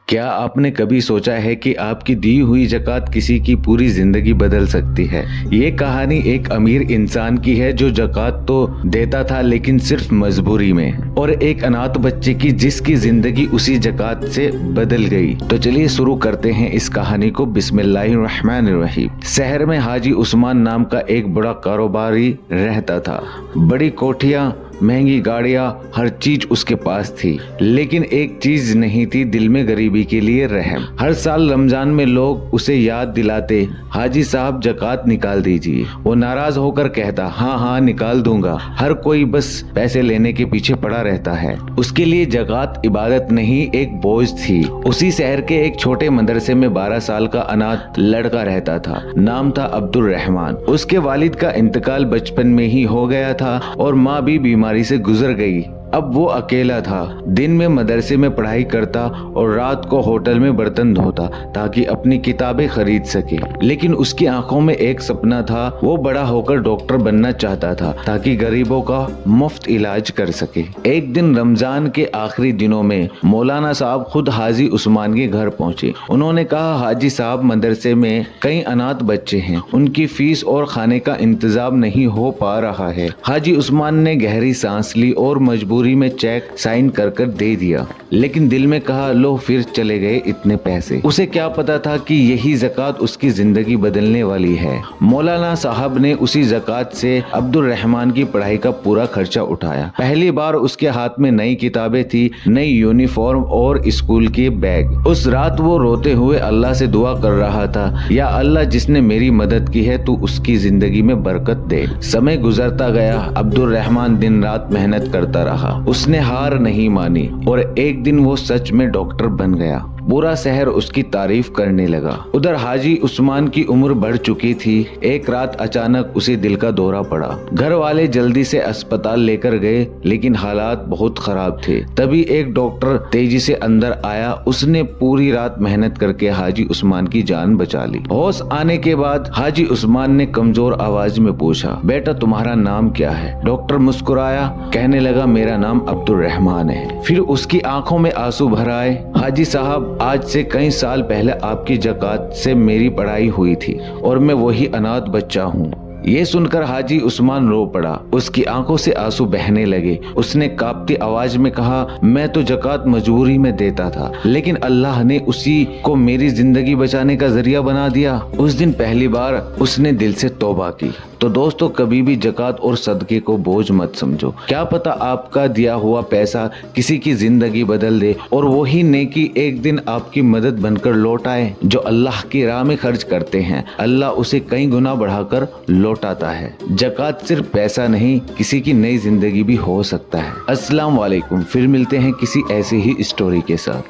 کیا آپ نے کبھی سوچا ہے کہ آپ کی دی ہوئی زکوٰۃ کسی کی پوری زندگی بدل سکتی ہے؟ یہ کہانی ایک امیر انسان کی ہے جو زکوٰۃ تو دیتا تھا لیکن صرف مجبوری میں، اور ایک اناتھ بچے کی جس کی زندگی اسی زکوٰۃ سے بدل گئی۔ تو چلیے شروع کرتے ہیں اس کہانی کو۔ بسم اللہ الرحمن الرحیم۔ شہر میں حاجی عثمان نام کا ایک بڑا کاروباری رہتا تھا۔ بڑی کوٹھیاں، مہنگی گاڑیاں، ہر چیز اس کے پاس تھی، لیکن ایک چیز نہیں تھی، دل میں غریبی کے لیے رحم۔ ہر سال رمضان میں لوگ اسے یاد دلاتے، حاجی صاحب زکوٰۃ نکال دیجیے۔ وہ ناراض ہو کر کہتا، ہاں نکال دوں گا، ہر کوئی بس پیسے لینے کے پیچھے پڑا رہتا ہے۔ اس کے لیے زکوٰۃ عبادت نہیں، ایک بوجھ تھی۔ اسی شہر کے ایک چھوٹے مدرسے میں 12 سال کا اناتھ لڑکا رہتا تھا، نام تھا عبد الرحمن۔ اس کے والد کا انتقال بچپن میں ہی ہو گیا تھا اور ماں بھی بیماری سے گزر گئی۔ اب وہ اکیلا تھا، دن میں مدرسے میں پڑھائی کرتا اور رات کو ہوٹل میں برتن دھوتا تاکہ اپنی کتابیں خرید سکے۔ لیکن اس کی آنکھوں میں ایک سپنا تھا، وہ بڑا ہو کر ڈاکٹر بننا چاہتا تھا تاکہ غریبوں کا مفت علاج کر سکے۔ ایک دن رمضان کے آخری دنوں میں مولانا صاحب خود حاجی عثمان کے گھر پہنچے۔ انہوں نے کہا، حاجی صاحب، مدرسے میں کئی اناتھ بچے ہیں، ان کی فیس اور کھانے کا انتظام نہیں ہو پا رہا ہے۔ حاجی عثمان نے گہری سانس لی اور مجبوری میں چیک سائن کر دے دیا، لیکن دل میں کہا، لو پھر چلے گئے اتنے پیسے۔ اسے کیا پتا تھا کہ یہی زکوٰۃ اس کی زندگی بدلنے والی ہے۔ مولانا صاحب نے اسی زکوٰۃ سے عبد الرحمن کی پڑھائی کا پورا خرچہ اٹھایا۔ پہلی بار اس کے ہاتھ میں نئی کتابیں تھی، نئی یونیفارم اور اسکول کے بیگ۔ اس رات وہ روتے ہوئے اللہ سے دعا کر رہا تھا، یا اللہ، جس نے میری مدد کی ہے تو اس کی زندگی میں برکت دے۔ سمے گزرتا گیا، عبد الرحمن دن رات محنت کرتا رہا۔ اس نے ہار نہیں مانی اور ایک دن وہ سچ میں ڈاکٹر بن گیا۔ پورا شہر اس کی تعریف کرنے لگا۔ ادھر حاجی عثمان کی عمر بڑھ چکی تھی۔ ایک رات اچانک اسے دل کا دورہ پڑا۔ گھر والے جلدی سے اسپتال لے کر گئے، لیکن حالات بہت خراب تھے۔ تبھی ایک ڈاکٹر تیزی سے اندر آیا۔ اس نے پوری رات محنت کر کے حاجی عثمان کی جان بچا لی۔ ہوش آنے کے بعد حاجی عثمان نے کمزور آواز میں پوچھا، بیٹا تمہارا نام کیا ہے؟ ڈاکٹر مسکرایا، کہنے لگا، میرا نام عبد الرحمن ہے۔ پھر اس کی آنکھوں میں آنسو بھر آئے۔ حاجی صاحب، آج سے کئی سال پہلے آپ کی زکوٰۃ سے میری پڑھائی ہوئی تھی اور میں وہی اناتھ بچہ ہوں۔ یہ سن کر حاجی عثمان رو پڑا۔ اس کی آنکھوں سے آنسو بہنے لگے۔ اس نے کانپتی آواز میں کہا، میں تو زکوٰۃ مجبوری میں دیتا تھا، لیکن اللہ نے اسی کو میری زندگی بچانے کا ذریعہ بنا دیا۔ اس دن پہلی بار اس نے دل سے توبہ کی۔ تو دوستو، کبھی بھی زکوٰۃ اور صدقے کو بوجھ مت سمجھو۔ کیا پتا آپ کا دیا ہوا پیسہ کسی کی زندگی بدل دے اور وہی نیکی ایک دن آپ کی مدد بن کر لوٹ آئے۔ جو اللہ کی راہ میں خرچ کرتے ہیں، اللہ اسے کئی گنا بڑھا کر لوٹاتا ہے۔ زکوٰۃ صرف پیسہ نہیں، کسی کی نئی زندگی بھی ہو سکتا ہے۔ السلام علیکم، پھر ملتے ہیں کسی ایسے ہی اسٹوری کے ساتھ۔